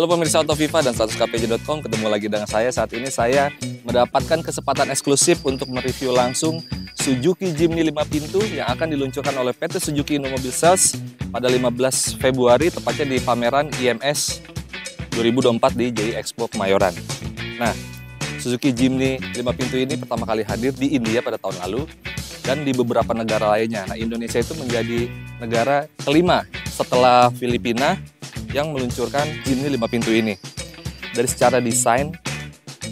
Halo pemirsa Autoviva dan statuskpj.com, ketemu lagi dengan saya. Saat ini saya mendapatkan kesempatan eksklusif untuk mereview langsung Suzuki Jimny 5 pintu yang akan diluncurkan oleh PT Suzuki Indomobil Sales pada 15 Februari, tepatnya di pameran IMS 2024 di JI Expo Kemayoran. Nah, Suzuki Jimny 5 pintu ini pertama kali hadir di India pada tahun lalu dan di beberapa negara lainnya. Nah, Indonesia itu menjadi negara kelima setelah Filipina yang meluncurkan Jimny 5 pintu ini. Dari secara desain,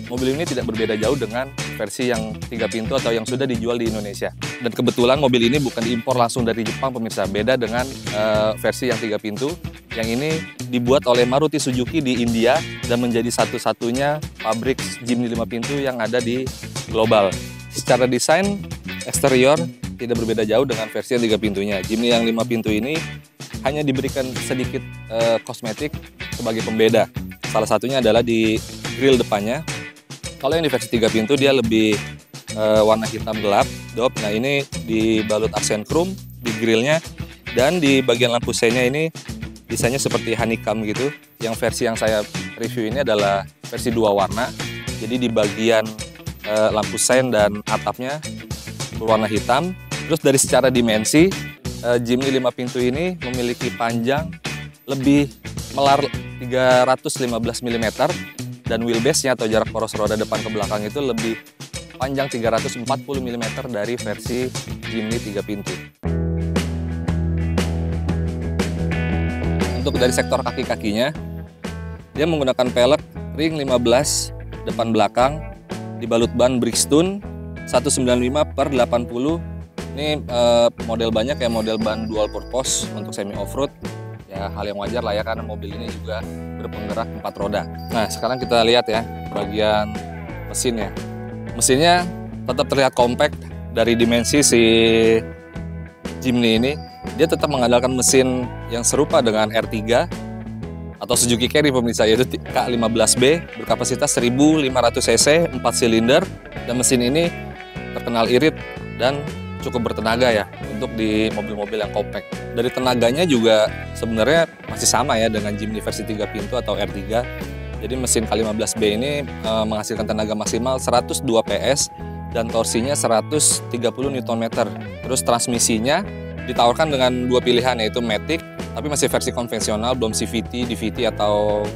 mobil ini tidak berbeda jauh dengan versi yang 3 pintu atau yang sudah dijual di Indonesia. Dan kebetulan mobil ini bukan diimpor langsung dari Jepang, pemirsa. Beda dengan versi yang 3 pintu. Yang ini dibuat oleh Maruti Suzuki di India dan menjadi satu-satunya pabrik Jimny 5 pintu yang ada di global. Secara desain, eksterior tidak berbeda jauh dengan versi yang 3 pintunya. Jimny yang 5 pintu ini hanya diberikan sedikit kosmetik sebagai pembeda. Salah satunya adalah di grill depannya. Kalau yang di versi 3 pintu dia lebih warna hitam gelap, dop. Nah, ini dibalut aksen chrome di grillnya, dan di bagian lampu seinnya ini desainnya seperti honeycomb gitu. Yang versi yang saya review ini adalah versi 2 warna. Jadi di bagian lampu sein dan atapnya berwarna hitam. Terus dari secara dimensi, Jimny 5 pintu ini memiliki panjang lebih melar 315 mm dan wheelbase-nya atau jarak poros roda depan ke belakang itu lebih panjang 340 mm dari versi Jimny 3 pintu. Untuk dari sektor kaki-kakinya, dia menggunakan pelek ring 15 depan belakang dibalut ban Bridgestone 195/80. Ini model banyak ya, model ban dual purpose untuk semi off-road. Ya, hal yang wajar lah ya, karena mobil ini juga berpenggerak 4 roda. Nah, sekarang kita lihat ya bagian mesinnya. Mesinnya tetap terlihat compact. Dari dimensi si Jimny ini, dia tetap mengandalkan mesin yang serupa dengan R3 atau Suzuki Carry, pemirsa, yaitu K15B berkapasitas 1500 cc, 4 silinder, dan mesin ini terkenal irit dan cukup bertenaga ya untuk di mobil-mobil yang compact. Dari tenaganya juga sebenarnya masih sama ya dengan Jimny versi 3 pintu atau R3. Jadi mesin K15B ini menghasilkan tenaga maksimal 102 PS dan torsinya 130 Nm. Terus transmisinya ditawarkan dengan 2 pilihan, yaitu Matic tapi masih versi konvensional, belum CVT, DVT atau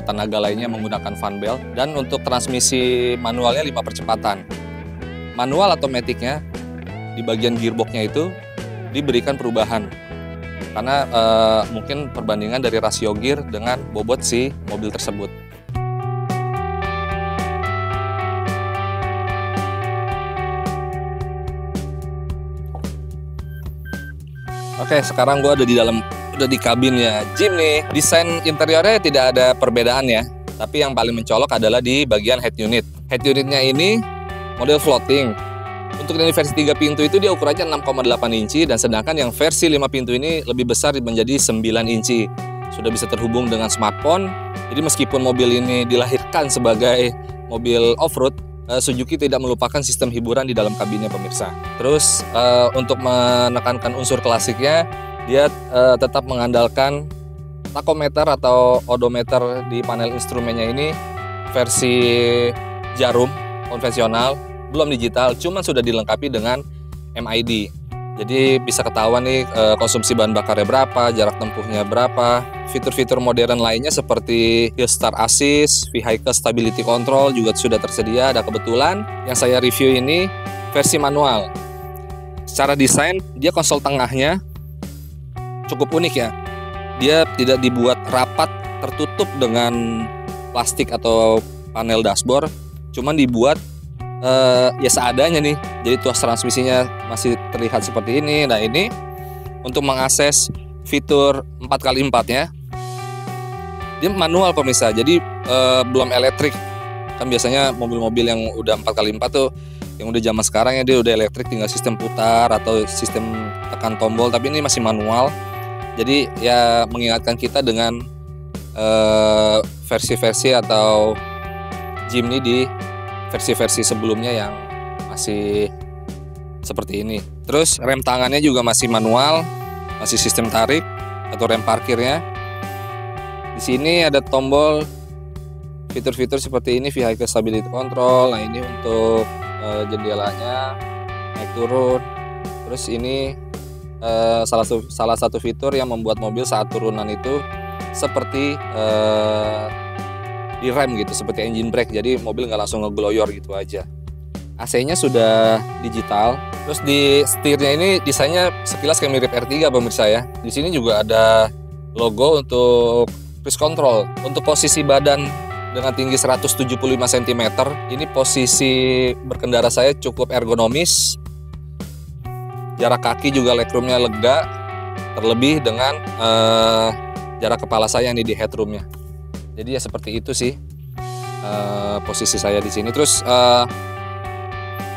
tenaga lainnya menggunakan fan belt. Dan untuk transmisi manualnya 5 percepatan. Manual atau Maticnya di bagian gearboxnya itu diberikan perubahan karena mungkin perbandingan dari rasio gear dengan bobot si mobil tersebut. Oke, sekarang gue ada di dalam, udah di kabinnya Jimny. Desain interiornya tidak ada perbedaan ya, tapi yang paling mencolok adalah di bagian head unit. Head unitnya ini model floating. Untuk yang versi 3 pintu itu dia ukurannya 6,8 inci, dan sedangkan yang versi 5 pintu ini lebih besar menjadi 9 inci. Sudah bisa terhubung dengan smartphone. Jadi meskipun mobil ini dilahirkan sebagai mobil off-road, Suzuki tidak melupakan sistem hiburan di dalam kabinnya, pemirsa. Terus untuk menekankan unsur klasiknya, dia tetap mengandalkan tachometer atau odometer di panel instrumennya ini versi jarum konvensional, belum digital, cuman sudah dilengkapi dengan MID. Jadi bisa ketahuan nih konsumsi bahan bakarnya berapa, jarak tempuhnya berapa. Fitur-fitur modern lainnya seperti Hill Start Assist, Vehicle Stability Control juga sudah tersedia. Dan kebetulan yang saya review ini versi manual. Secara desain, dia konsol tengahnya cukup unik ya. Dia tidak dibuat rapat tertutup dengan plastik atau panel dashboard, cuman dibuat ya seadanya nih. Jadi tuas transmisinya masih terlihat seperti ini. Nah, ini untuk mengakses fitur 4x4-nya dia manual, pemirsa. Jadi belum elektrik. Kan biasanya mobil-mobil yang udah 4x4 tuh, yang udah zaman sekarang ya, dia udah elektrik, tinggal sistem putar atau sistem tekan tombol, tapi ini masih manual. Jadi ya mengingatkan kita dengan versi-versi atau Jimny di versi-versi sebelumnya yang masih seperti ini. Terus rem tangannya juga masih manual, masih sistem tarik atau rem parkirnya. Di sini ada tombol fitur-fitur seperti ini, vehicle stability control. Nah, ini untuk jendelanya naik turun. Terus ini salah satu fitur yang membuat mobil saat turunan itu seperti direm gitu, seperti engine brake. Jadi mobil nggak langsung ngegloyor gitu aja. AC-nya sudah digital. Terus di setirnya ini desainnya sekilas kayak mirip R3 pemirsa ya. Di sini juga ada logo untuk cruise control. Untuk posisi badan dengan tinggi 175 cm, ini posisi berkendara saya cukup ergonomis. Jarak kaki juga legroomnya lega, terlebih dengan jarak kepala saya ini di headroomnya. Jadi ya seperti itu sih posisi saya di sini. Terus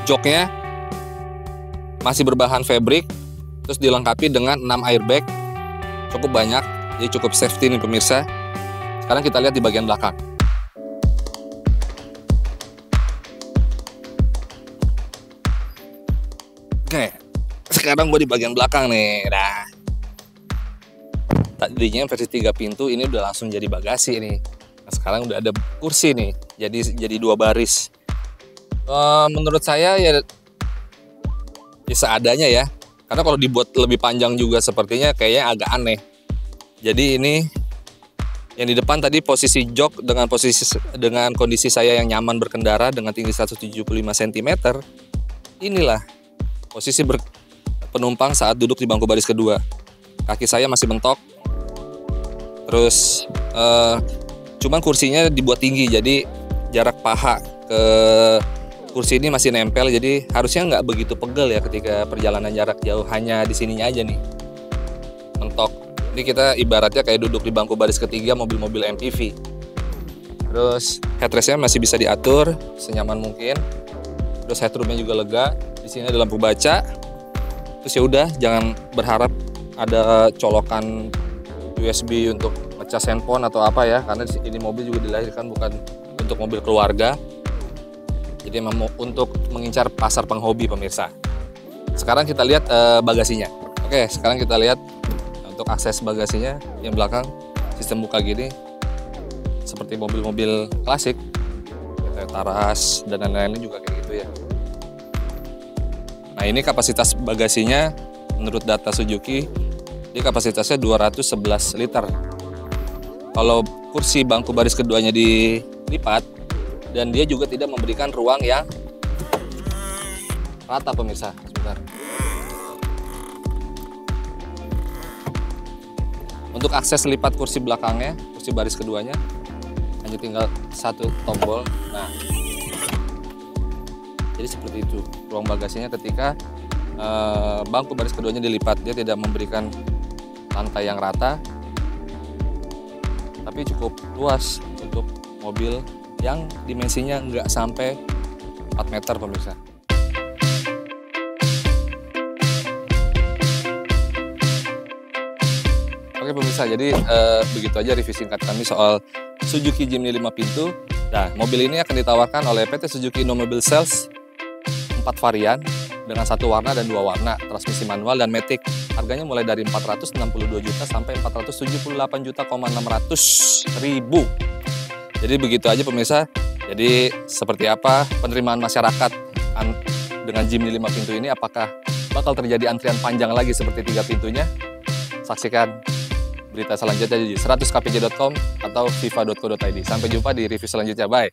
joknya masih berbahan fabric, terus dilengkapi dengan 6 airbag, cukup banyak, jadi cukup safety nih pemirsa. Sekarang kita lihat di bagian belakang. Oke, sekarang gue di bagian belakang nih. Nah, tadinya versi 3 pintu, ini udah langsung jadi bagasi nih. Nah, sekarang udah ada kursi nih, jadi 2 baris. Menurut saya ya seadanya ya, karena kalau dibuat lebih panjang juga sepertinya kayaknya agak aneh. Jadi ini yang di depan tadi posisi jok dengan kondisi saya yang nyaman berkendara dengan tinggi 175 cm. Inilah posisi penumpang saat duduk di bangku baris kedua. Kaki saya masih mentok. Terus cuman kursinya dibuat tinggi, jadi jarak paha ke kursi ini masih nempel, jadi harusnya nggak begitu pegel ya ketika perjalanan jarak jauh. Hanya di sininya aja nih mentok. Ini kita ibaratnya kayak duduk di bangku baris ketiga mobil-mobil MPV. Terus headrestnya masih bisa diatur senyaman mungkin. Terus headroomnya juga lega. Di sini ada lampu baca. Terus ya udah, jangan berharap ada colokan USB untuk ngecas handphone atau apa ya, karena ini mobil juga dilahirkan bukan untuk mobil keluarga. Jadi memang untuk mengincar pasar penghobi pemirsa. Sekarang kita lihat bagasinya. Oke, sekarang kita lihat untuk akses bagasinya yang belakang sistem buka gini seperti mobil-mobil klasik, kayak Taras dan lain-lainnya juga kayak gitu ya. Nah, ini kapasitas bagasinya menurut data Suzuki, dia kapasitasnya 211 liter. Kalau kursi bangku baris keduanya dilipat, dan dia juga tidak memberikan ruang yang rata pemirsa. Sebentar. Untuk akses lipat kursi belakangnya, kursi baris keduanya, hanya tinggal satu tombol. Nah, jadi seperti itu ruang bagasinya ketika bangku baris keduanya dilipat. Dia tidak memberikan lantai yang rata, tapi cukup luas untuk mobil yang dimensinya nggak sampai 4 meter pemirsa. Oke pemirsa, jadi begitu aja review singkat kami soal Suzuki Jimny 5 pintu. Nah, mobil ini akan ditawarkan oleh PT Suzuki Innomobil Sales 4 varian dengan 1 warna dan 2 warna, transmisi manual dan matic. Harganya mulai dari 462 juta sampai 478 juta 600.000. Jadi begitu aja pemirsa. Jadi seperti apa penerimaan masyarakat dengan Jimny 5 pintu ini? Apakah bakal terjadi antrian panjang lagi seperti 3 pintunya? Saksikan berita selanjutnya di 100kpj.com atau fifa.co.id. Sampai jumpa di review selanjutnya. Bye.